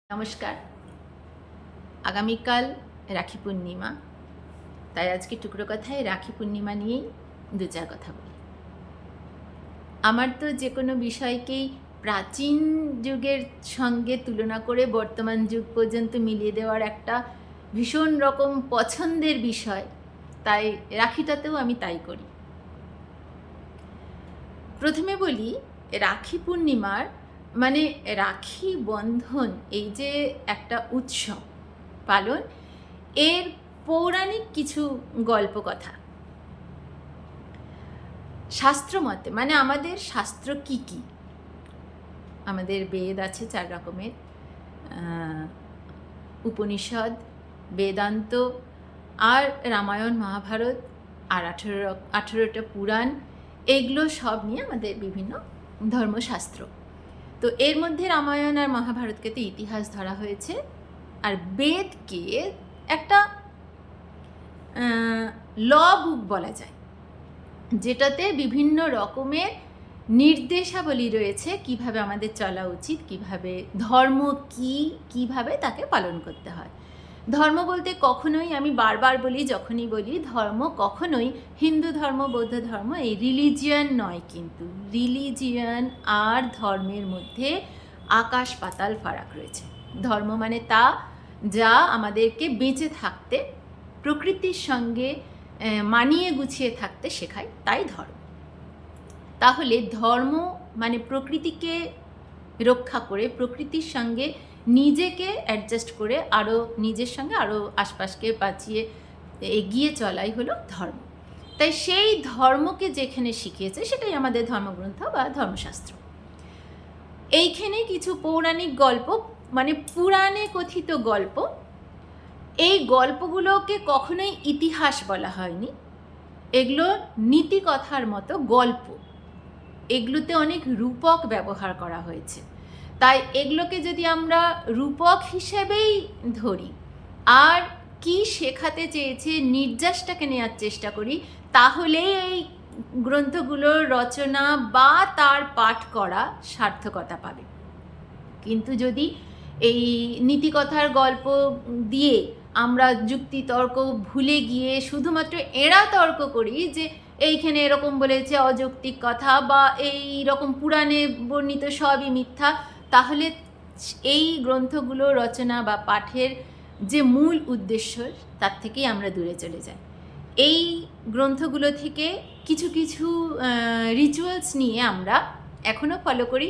নমস্কার। আগামীকাল রাখি পূর্ণিমা, তাই আজকে টুকরো কথায় রাখি পূর্ণিমা নিয়েই দু চার কথা বলি। আমার তো যে কোনো বিষয়কেই প্রাচীন যুগের সঙ্গে তুলনা করে বর্তমান যুগ পর্যন্ত মিলিয়ে দেওয়ার একটা ভীষণ রকম পছন্দের বিষয়, তাই রাখিটাতেও আমি তাই করি। প্রথমে বলি, রাখি পূর্ণিমার মানে রাখি বন্ধন, এই যে একটা উৎসব পালন, এর পৌরাণিক কিছু গল্প কথা। শাস্ত্র মতে, মানে আমাদের শাস্ত্র কি কি, আমাদের বেদ আছে 4 রকমের, উপনিষদ, বেদান্ত, আর রামায়ণ মহাভারত, আর 18টা পুরাণ, এগুলো সব নিয়ে আমাদের বিভিন্ন ধর্মশাস্ত্র। তো এর মধ্যে রামায়ণ আর মহাভারতকে তো ইতিহাস ধরা হয়েছে, আর বেদকে একটা ল বুক বলা যায়, যেটাতে বিভিন্ন রকমের নির্দেশাবলী রয়েছে কিভাবে আমাদের চলা উচিত, কিভাবে ধর্ম কিভাবে তাকে পালন করতে হয়। ধর্ম বলতে কখনোই, আমি বারবার বলি, যখনই বলি ধর্ম, কখনোই হিন্দু ধর্ম, বৌদ্ধ ধর্ম, এই রিলিজিয়ান নয়। কিন্তু রিলিজিয়ান আর ধর্মের মধ্যে আকাশ পাতাল ফারাক রয়েছে। ধর্ম মানে তা যা আমাদেরকে বেঁচে থাকতে, প্রকৃতির সঙ্গে মানিয়ে গুছিয়ে থাকতে শেখায়, তাই ধর্ম। তাহলে ধর্ম মানে প্রকৃতিকে রক্ষা করে, প্রকৃতির সঙ্গে নিজেকে অ্যাডজাস্ট করে, আরও নিজের সঙ্গে আরও আশপাশকে বাঁচিয়ে এগিয়ে চলাই হলো ধর্ম। তাই সেই ধর্মকে যেখানে শিখিয়েছে সেটাই আমাদের ধর্মগ্রন্থ বা ধর্মশাস্ত্র। এইখানে কিছু পৌরাণিক গল্প, মানে পুরাণে কথিত গল্প, এই গল্পগুলোকে কখনোই ইতিহাস বলা হয়নি, এগুলো নীতিকথার মতো গল্প। এগুলোতে অনেক রূপক ব্যবহার করা হয়েছে, তাই এগুলোকে যদি আমরা রূপক হিসেবেই ধরি আর কি শেখাতে চেয়েছে নির্যাসটাকে নেওয়ার চেষ্টা করি, তাহলে এই গ্রন্থগুলোর রচনা বা তার পাঠ করা সার্থকতা পাবে। কিন্তু যদি এই নীতিকথার গল্প দিয়ে আমরা যুক্তি তর্ক ভুলে গিয়ে শুধুমাত্র এরা তর্ক করি যে এইখানে এরকম বলেছে, অযৌক্তিক কথা, বা এই রকম পুরাণে বর্ণিত সবই মিথ্যা, তাহলে এই গ্রন্থগুলো রচনা বা পাঠের যে মূল উদ্দেশ্য, তার থেকেই আমরা দূরে চলে যাই। এই গ্রন্থগুলো থেকে কিছু কিছু রিচুয়ালস নিয়ে আমরা এখনও ফলো করি,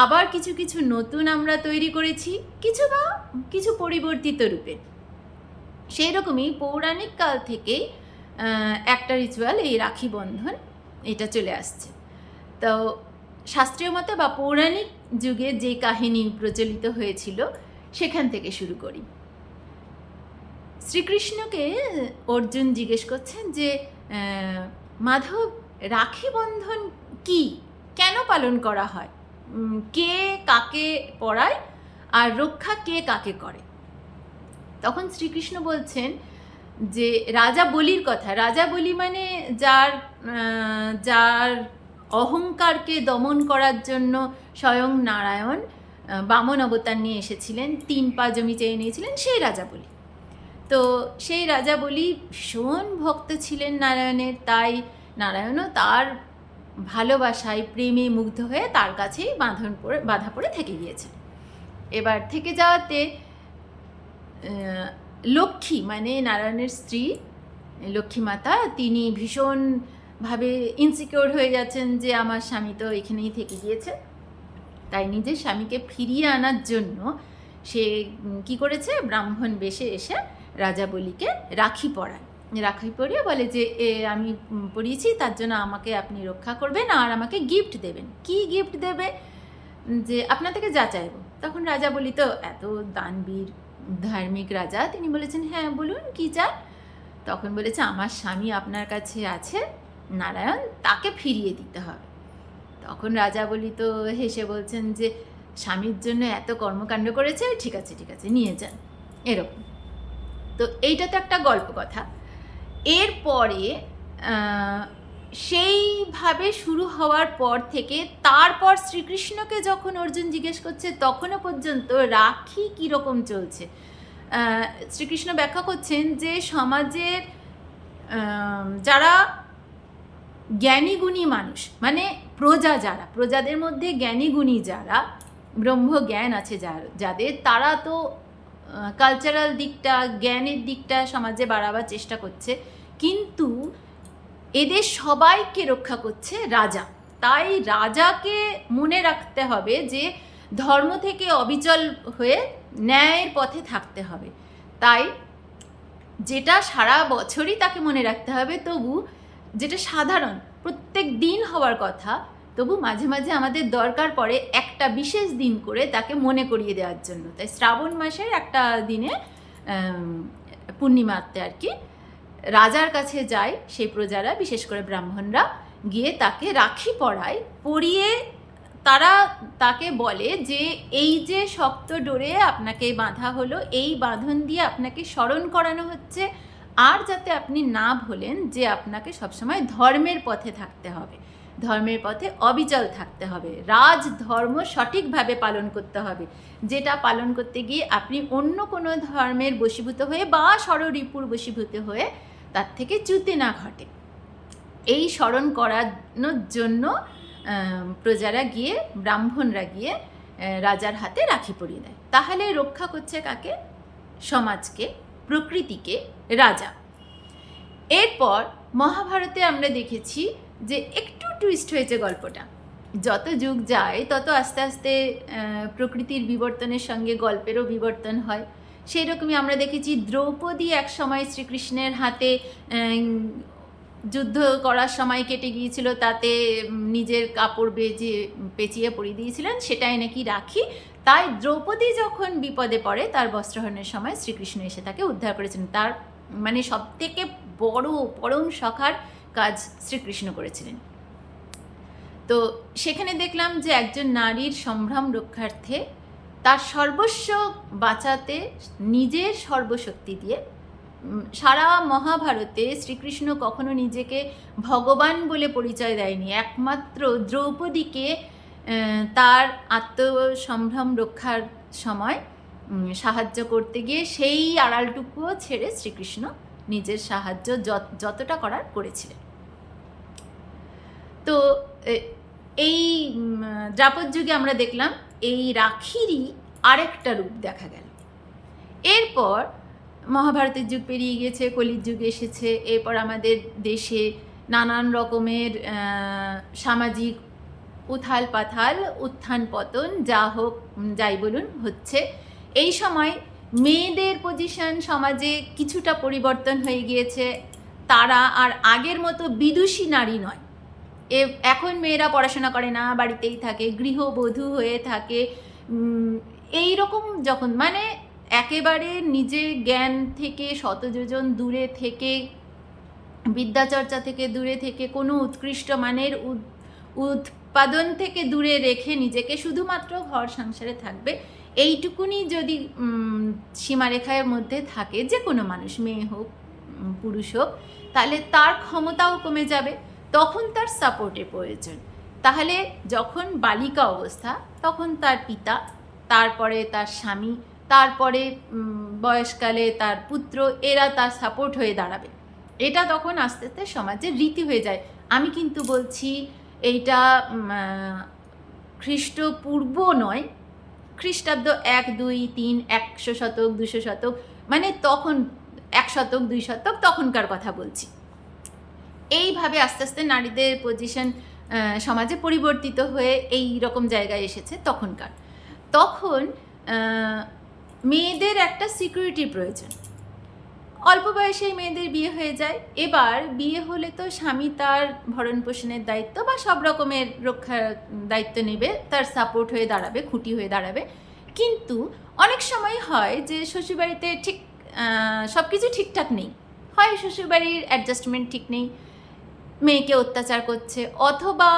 আবার কিছু কিছু নতুন আমরা তৈরি করেছি, কিছু পরিবর্তিত রূপে। সেই রকমই পৌরাণিক কাল থেকেই একটা রিচুয়াল, এই রাখি বন্ধন, এটা চলে আসছে। তো শাস্ত্রীয় মতে বা পৌরাণিক যুগে যে কাহিনী প্রচলিত হয়েছিল সেখান থেকে শুরু করি। শ্রীকৃষ্ণকে অর্জুন জিজ্ঞেস করছেন যে মাধব, রাখি বন্ধন কি, কেন পালন করা হয়, কে কাকে পড়ায়, আর রক্ষা কে কাকে করে? তখন শ্রীকৃষ্ণ বলছেন যে রাজা বলির কথা। রাজা বলি মানে যার অহংকারকে দমন করার জন্য স্বয়ং নারায়ণ বামন অবতার নিয়ে এসেছিলেন, 3 পা জমি চেয়ে নিয়েছিলেন, সেই রাজা বলি। তো সেই রাজা বলি ভীষণ ভক্ত ছিলেন নারায়ণের, তাই নারায়ণও তার ভালোবাসায় প্রেমে মুগ্ধ হয়ে তার কাছেই বাঁধা পড়ে থেকে গিয়েছে। এবার থেকে যাওয়াতে লক্ষ্মী, মানে নারায়ণের স্ত্রী লক্ষ্মী মাতা, তিনি ভীষণভাবে ইনসিকিওর হয়ে যাচ্ছেন যে আমার স্বামী তো এখানেই থেকে গিয়েছে। তাই নিজের স্বামীকে ফিরিয়ে আনার জন্য সে কি করেছে, ব্রাহ্মণ বেশে এসে রাজা বলিকে রাখি পরায়। রাখি পরিয়ে বলে যে আমি পরিয়েছি, তার জন্য আমাকে আপনি রক্ষা করবেন আর আমাকে গিফট দেবেন। কি গিফট দেবে, যে আপনার থেকে যা চাইব। তখন রাজা বলি তো এত দানবীর ধার্মিক রাজা, তিনি বলেছেন হ্যাঁ বলুন কি চান। তখন বলেছে আমার স্বামী আপনার কাছে আছে, নারায়ণ, তাকে ফিরিয়ে দিতে হবে। তখন রাজা বলি তো হেসে বলছেন যে স্বামীর জন্য এত কর্মকাণ্ড করেছে, ঠিক আছে নিয়ে যান, এরকম। তো এইটা তো একটা গল্প কথা। এরপরে সেইভাবে শুরু হওয়ার পর থেকে তারপর শ্রীকৃষ্ণকে যখন অর্জুন জিজ্ঞেস করছে তখনও পর্যন্ত রাখি কীরকম চলছে, শ্রীকৃষ্ণ ব্যাখ্যা করছেন যে সমাজের যারা জ্ঞানী গুণী মানুষ, মানে প্রজা যারা, প্রজাদের মধ্যে জ্ঞানী গুণী যারা, ব্রহ্মজ্ঞান আছে যাদের, তারা তো কালচারাল দিকটা, জ্ঞানের দিকটা সমাজে বাড়াবার চেষ্টা করছে, কিন্তু এদের সবাইকে রক্ষা করছে রাজা। তাই রাজাকে মনে রাখতে হবে যে ধর্ম থেকে অবিচল হয়ে ন্যায়ের পথে থাকতে হবে। তাই যেটা সারা বছরই তাকে মনে রাখতে হবে, তবু যেটা সাধারণ প্রত্যেক দিন হওয়ার কথা, তবু মাঝে মাঝে আমাদের দরকার পড়ে একটা বিশেষ দিন করে তাকে মনে করিয়ে দেওয়ার জন্য। তাই শ্রাবণ মাসের একটা দিনে পূর্ণিমাতে আর কি রাজার কাছে যায় সেই প্রজারা, বিশেষ করে ব্রাহ্মণরা, গিয়ে তাকে রাখি পরিয়ে তারা তাকে বলে যে এই যে শক্ত ডোরে আপনাকে বাঁধা হলো, এই বাঁধন দিয়ে আপনাকে স্মরণ করানো হচ্ছে, আর যাতে আপনি না ভোলেন যে আপনাকে সবসময় ধর্মের পথে থাকতে হবে, ধর্মের পথে অবিচল থাকতে হবে, রাজ ধর্ম সঠিকভাবে পালন করতে হবে, যেটা পালন করতে গিয়ে আপনি অন্য কোনো ধর্মের বশীভূত হয়ে বা ষড়রিপুর বশীভূত হয়ে তার থেকে চ্যুতি না ঘটে। এই স্মরণ করানোর জন্য প্রজারা গিয়ে, ব্রাহ্মণরা গিয়ে রাজার হাতে রাখি পরিয়ে দেয়। তাহলে রক্ষা করছে কাকে? সমাজকে, প্রকৃতিকে রাজা। এরপর মহাভারতে আমরা দেখেছি যে একটু টুইস্ট হয়েছে গল্পটা। যত যুগ যায় তত আস্তে আস্তে প্রকৃতির বিবর্তনের সঙ্গে গল্পেরও বিবর্তন হয়। সেই রকমই আমরা দেখেছি দ্রৌপদী এক সময় শ্রীকৃষ্ণের হাতে যুদ্ধ করার সময় কেটে গিয়েছিল, তাতে নিজের কাপড় পেঁচিয়ে পরিয়ে দিয়েছিলেন, সেটাই নাকি রাখি। তাই দ্রৌপদী যখন বিপদে পড়ে তার বস্ত্রহরণের সময় শ্রীকৃষ্ণ এসে তাকে উদ্ধার করেছেন। তার মানে সবথেকে বড় পরম সখার কাজ শ্রীকৃষ্ণ করেছিলেন। তো সেখানে দেখলাম যে একজন নারীর সম্ভ্রম রক্ষার্থে তার সর্বস্ব বাঁচাতে নিজের সর্বশক্তি দিয়ে, সারা মহাভারতে শ্রীকৃষ্ণ কখনো নিজেকে ভগবান বলে পরিচয় দেয়নি, একমাত্র দ্রৌপদীকে তার আত্মসম্ভ্রম রক্ষার সময় সাহায্য করতে গিয়ে সেই আড়ালটুকুও ছেড়ে শ্রীকৃষ্ণ নিজের সাহায্য যতটা করার করেছিলেন। তো এই দ্বাপর যুগে আমরা দেখলাম এই রাখিরই আরেকটা রূপ দেখা গেল। এরপর মহাভারতের যুগ পেরিয়ে গিয়েছে, কলির যুগ এসেছে। এরপর আমাদের দেশে নানান রকমের সামাজিক উথাল পাথাল, উত্থান পতন, যা হোক যাই বলুন হচ্ছে। এই সময় মেয়েদের পজিশন সমাজে কিছুটা পরিবর্তন হয়ে গিয়েছে। তারা আর আগের মতো বিদুষী নারী নয়। এখন মেয়েরা পড়াশোনা করে না, বাড়িতেই থাকে, গৃহবধূ হয়ে থাকে। এই রকম যখন মানে একেবারে নিজের জ্ঞান থেকে শতযোজন দূরে থেকে, বিদ্যাচর্চা থেকে দূরে থেকে, কোনো উৎকৃষ্ট মানের উৎপাদন থেকে দূরে রেখে নিজেকে শুধুমাত্র ঘর সংসারে থাকবে, এইটুকুনি যদি সীমারেখার মধ্যে থাকে যে কোনো মানুষ, মেয়ে হোক পুরুষ হোক, তাহলে তার ক্ষমতাও কমে যাবে, তখন তার সাপোর্টের প্রয়োজন। তাহলে যখন বালিকা অবস্থা তখন তার পিতা, তারপরে তার স্বামী, তারপরে বয়সকালে তার পুত্র, এরা তার সাপোর্ট হয়ে দাঁড়াবে। এটা তখন আস্তে আস্তে সমাজের রীতি হয়ে যায়। আমি কিন্তু বলছি এইটা খ্রিস্টপূর্ব নয়, খ্রিস্টাব্দ 1, 2, 3, 100 শতক 200 শতক, মানে তখন 1 শতক 2 শতক তখনকার কথা বলছি। এইভাবে আস্তে আস্তে নারীদের পজিশন সমাজে পরিবর্তিত হয়ে এই রকম জায়গায় এসেছে। তখন মেয়েদের একটা সিকিউরিটির প্রয়োজন। অল্প বয়সেই মেয়েদের বিয়ে হয়ে যায়। এবার বিয়ে হলে তো স্বামী তার ভরণ পোষণের দায়িত্ব বা সব রকমের রক্ষার দায়িত্ব নেবে, তার সাপোর্ট হয়ে দাঁড়াবে, খুঁটি হয়ে দাঁড়াবে। কিন্তু অনেক সময় হয় যে শ্বশুরবাড়িতে ঠিক সব কিছু ঠিকঠাক নেই, হয় শ্বশুরবাড়ির অ্যাডজাস্টমেন্ট ঠিক নেই, মেয়েকে অত্যাচার করছে, অথবা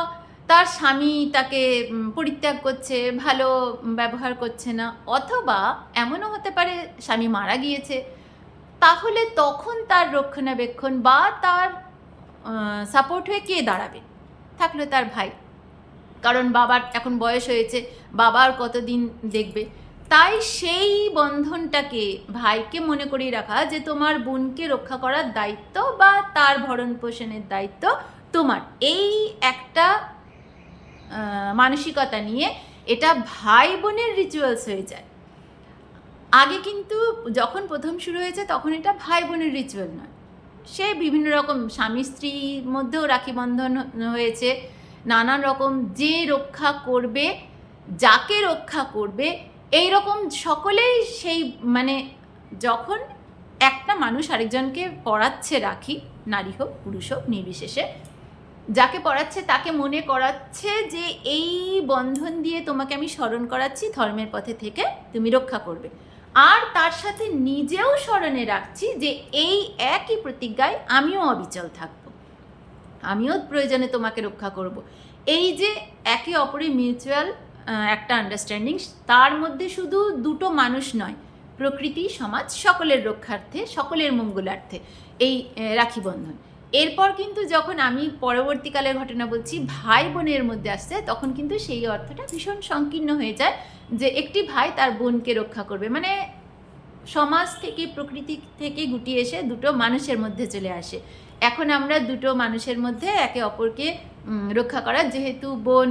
তার স্বামী তাকে পরিত্যাগ করছে, ভালো ব্যবহার করছে না, অথবা এমনও হতে পারে স্বামী মারা গিয়েছে। তাহলে তখন তার রক্ষণাবেক্ষণ বা তার সাপোর্ট হয়ে কে দাঁড়াবে? থাকলো তার ভাই, কারণ বাবার এখন বয়স হয়েছে, বাবার কতদিন দেখবে। তাই সেই বন্ধনটাকে, ভাইকে মনে করিয়ে রাখা যে তোমার বোনকে রক্ষা করার দায়িত্ব বা তার ভরণ পোষণের দায়িত্ব তোমার, এই একটা মানসিকতা নিয়ে এটা ভাই বোনের রিচুয়ালস হয়ে যায়। আগে কিন্তু যখন প্রথম শুরু হয়েছে তখন এটা ভাই বোনের রিচুয়াল নয়, সে বিভিন্ন রকম স্বামী স্ত্রীর মধ্যেও রাখি বন্ধন হয়েছে, নানান রকম যে রক্ষা করবে, যাকে রক্ষা করবে, এই রকম সকলেই সেই মানে যখন একটা মানুষ আরেকজনকে পরাচ্ছে রাখি, নারী হোক পুরুষ হোক নির্বিশেষে, যাকে পড়াচ্ছে তাকে মনে করাচ্ছে যে এই বন্ধন দিয়ে তোমাকে আমি স্মরণ করাচ্ছি ধর্মের পথে থেকে তুমি রক্ষা করবে, আর তার সাথে নিজেও স্মরণে রাখছি যে এই একই প্রতিজ্ঞায় আমিও অবিচল থাকব, আমিও প্রয়োজনে তোমাকে রক্ষা করব। এই যে একে অপরের মিউচুয়াল একটা আন্ডারস্ট্যান্ডিং, তার মধ্যে শুধু দুটো মানুষ নয়, প্রকৃতি সমাজ সকলের রক্ষার্থে, সকলের মঙ্গলার্থে এই রাখি বন্ধন। এরপর কিন্তু যখন আমি পরবর্তীকালের ঘটনা বলছি, ভাই বোনের মধ্যে আসছে, তখন কিন্তু সেই অর্থটা ভীষণ সংকীর্ণ হয়ে যায় যে একটি ভাই তার বোনকে রক্ষা করবে, মানে সমাজ থেকে প্রকৃতি থেকে গুটিয়ে এসে দুটো মানুষের মধ্যে চলে আসে। এখন আমরা দুটো মানুষের মধ্যে একে অপরকে রক্ষা করার, যেহেতু বোন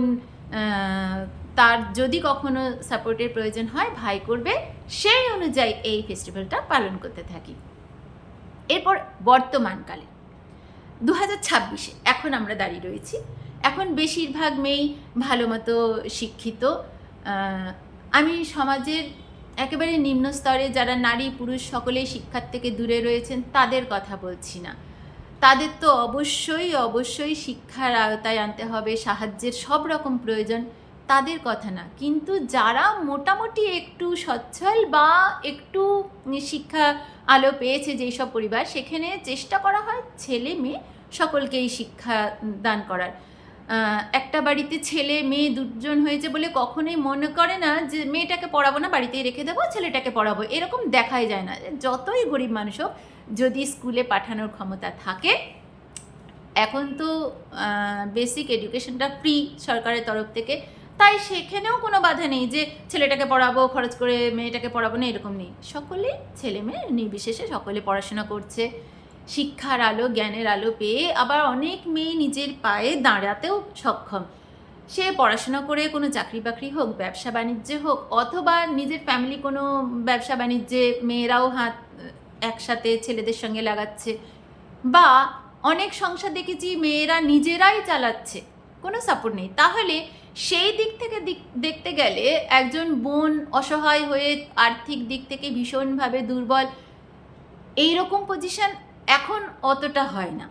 তার যদি কখনো সাপোর্টের প্রয়োজন হয় ভাই করবে, সেই অনুযায়ী এই ফেস্টিভ্যালটা পালন করতে থাকি। এরপর বর্তমানকালে 2026-এ এখন আমরা দাঁড়িয়ে রয়েছি, এখন বেশিরভাগ মেয়েই ভালো মতো শিক্ষিত। আমি সমাজের একেবারে নিম্ন স্তরে যারা নারী পুরুষ সকলেই শিক্ষার থেকে দূরে রয়েছেন তাদের কথা বলছি না, তাদের তো অবশ্যই অবশ্যই শিক্ষার আওতায় আনতে হবে, সাহায্যের সব রকম প্রয়োজন, তাদের কথা না, কিন্তু যারা মোটামুটি একটু সচ্ছল বা একটু শিক্ষা আলো পেয়েছে যেই সব পরিবার, সেখানে চেষ্টা করা হয় ছেলে মেয়ে সকলকেই শিক্ষা দান করার। একটা বাড়িতে ছেলে মেয়ে দুজন হয়েছে বলে কখনোই মনে করে না যে মেয়েটাকে পড়াবো না, বাড়িতেই রেখে দেবো, ছেলেটাকে পড়াবো, এরকম দেখাই যায় না। যতই গরিব মানুষ হোক, যদি স্কুলে পাঠানোর ক্ষমতা থাকে, এখন তো বেসিক এডুকেশনটা ফ্রি সরকারের তরফ থেকে, তাই সেখানেও কোনো বাধা নেই যে ছেলেটাকে পড়াবো খরচ করে, মেয়েটাকে পড়াবো না, এরকম নেই। সকলেই ছেলে মেয়ে নির্বিশেষে সকলে পড়াশোনা করছে, শিক্ষার আলো জ্ঞানের আলো পেয়ে আবার অনেক মেয়ে নিজের পায়ে দাঁড়াতেও সক্ষম। সে পড়াশোনা করে কোনো চাকরি বাকরি হোক, ব্যবসা বাণিজ্যে হোক, অথবা নিজের ফ্যামিলি কোনো ব্যবসা বাণিজ্যে মেয়েরাও হাত একসাথে ছেলেদের সঙ্গে লাগাচ্ছে, বা অনেক সংসার দেখেছি মেয়েরা নিজেরাই চালাচ্ছে, কোনো সাপোর্ট নেই। তাহলে সেই দিক থেকে দেখতে গেলে একজন বোন অসহায় হয়ে আর্থিক দিক থেকে ভীষণভাবে দুর্বল, এইরকম পজিশন এখন অতটা হয় না।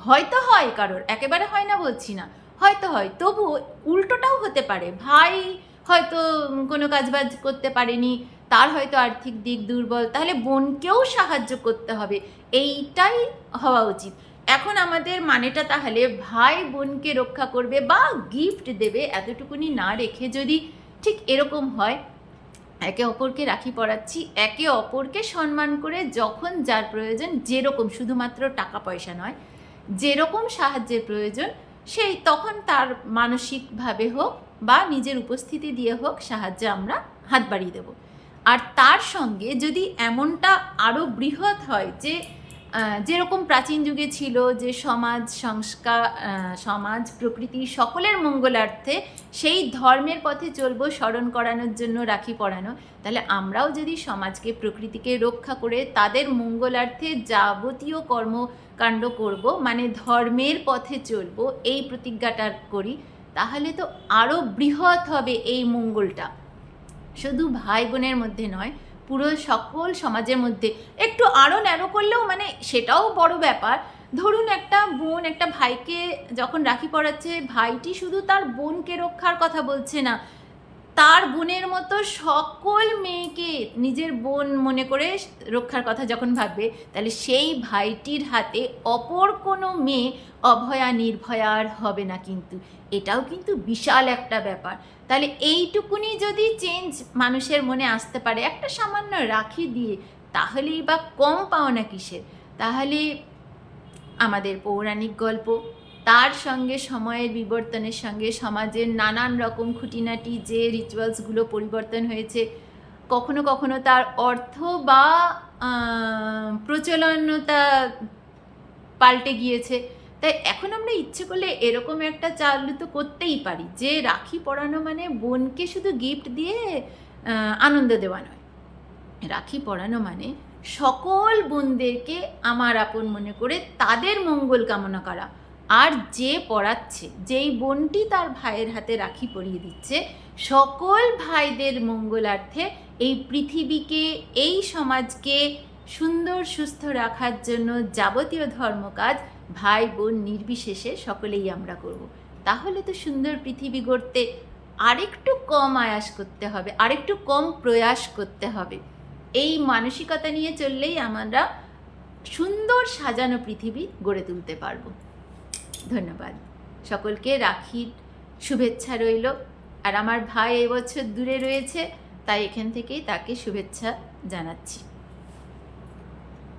হয়তো হয় কারোর, একেবারে হয় না বলছি না, হয়তো হয়, তবু উল্টোটাও হতে পারে। ভাই হয়তো কোনো কাজবাজ করতে পারেনি, তার হয়তো আর্থিক দিক দুর্বল, তাহলে বোনকেও সাহায্য করতে হবে, এইটাই হওয়া উচিত। এখন আমাদের মানেটা তাহলে ভাই বোনকে রক্ষা করবে বা গিফট দেবে এতটুকুনি না রেখে যদি ঠিক এরকম হয়, একে অপরকে রাখি পরাচ্ছি, একে অপরকে সম্মান করে যখন যার প্রয়োজন, যেরকম, শুধুমাত্র টাকা পয়সা নয়, যেরকম সাহায্যের প্রয়োজন সেই তখন তার মানসিকভাবে হোক বা নিজের উপস্থিতি দিয়ে হোক সাহায্যে আমরা হাত বাড়িয়ে দেব। আর তার সঙ্গে যদি এমনটা আরও বৃহৎ হয় যে যেরকম প্রাচীন যুগে ছিল যে সমাজ সংস্কার, সমাজ প্রকৃতি সকলের মঙ্গলার্থে সেই ধর্মের পথে চলবো স্মরণ করানোর জন্য রাখি পরানো, তাহলে আমরাও যদি সমাজকে প্রকৃতিকে রক্ষা করে তাদের মঙ্গলার্থে যাবতীয় কর্মকাণ্ড করব, মানে ধর্মের পথে চলবো, এই প্রতিজ্ঞাটা করি, তাহলে তো আরও বৃহৎ হবে এই মঙ্গলটা। শুধু ভাই বোনের মধ্যে নয়, পুরো সকল সমাজের মধ্যে একটু আরও ন্যারো করলেও মানে সেটাও বড় ব্যাপার। ধরুন একটা বোন একটা ভাইকে যখন রাখি পরাচ্ছে, ভাইটি শুধু তার বোনকে রক্ষার কথা বলছে না, তার বোনের মতো সকল মেয়েকে নিজের বোন মনে করে রক্ষার কথা যখন ভাববে, তাহলে সেই ভাইটির হাতে অপর কোনো মেয়ে অভয়া নির্ভয়া আর হবে না। কিন্তু এটাও কিন্তু বিশাল একটা ব্যাপার। তাহলে এইটুকুনি যদি চেঞ্জ মানুষের মনে আসতে পারে একটা সামান্য রাখি দিয়ে, তাহলেই বা কম পাওনা কিসের? তাহলে আমাদের পৌরাণিক গল্প, তার সঙ্গে সময়ের বিবর্তনের সঙ্গে সমাজের নানান রকম খুঁটিনাটি যে রিচুয়ালসগুলো পরিবর্তন হয়েছে, কখনো কখনো তার অর্থ বা প্রচলনতা পাল্টে গিয়েছে। তাই এখন আমরা ইচ্ছে করলে এরকম একটা চালু তো করতেই পারি যে রাখি পরানো মানে বোনকে শুধু গিফট দিয়ে আনন্দ দেওয়া নয়, রাখি পরানো মানে সকল বোনদেরকে আমার আপন মনে করে তাদের মঙ্গল কামনা করা। আর যে পরাচ্ছে, যেই বোনটি তার ভাইয়ের হাতে রাখি পরিয়ে দিচ্ছে, সকল ভাইদের মঙ্গলার্থে এই পৃথিবীকে, এই সমাজকে সুন্দর সুস্থ রাখার জন্য যাবতীয় ধর্মকাজ ভাই বোন নির্বিশেষে সকলেই আমরা করব। তাহলে তো সুন্দর পৃথিবী গড়তে আরেকটু কম আয়াস করতে হবে, আরেকটু কম প্রয়াস করতে হবে। এই মানসিকতা নিয়ে চললেই আমরা সুন্দর সাজানো পৃথিবী গড়ে তুলতে পারবো। ধন্যবাদ সকলকে, রাখির শুভেচ্ছা রইল। আর আমার ভাই এবছর দূরে রয়েছে, তাই এখান থেকেই তাকে শুভেচ্ছা জানাচ্ছি।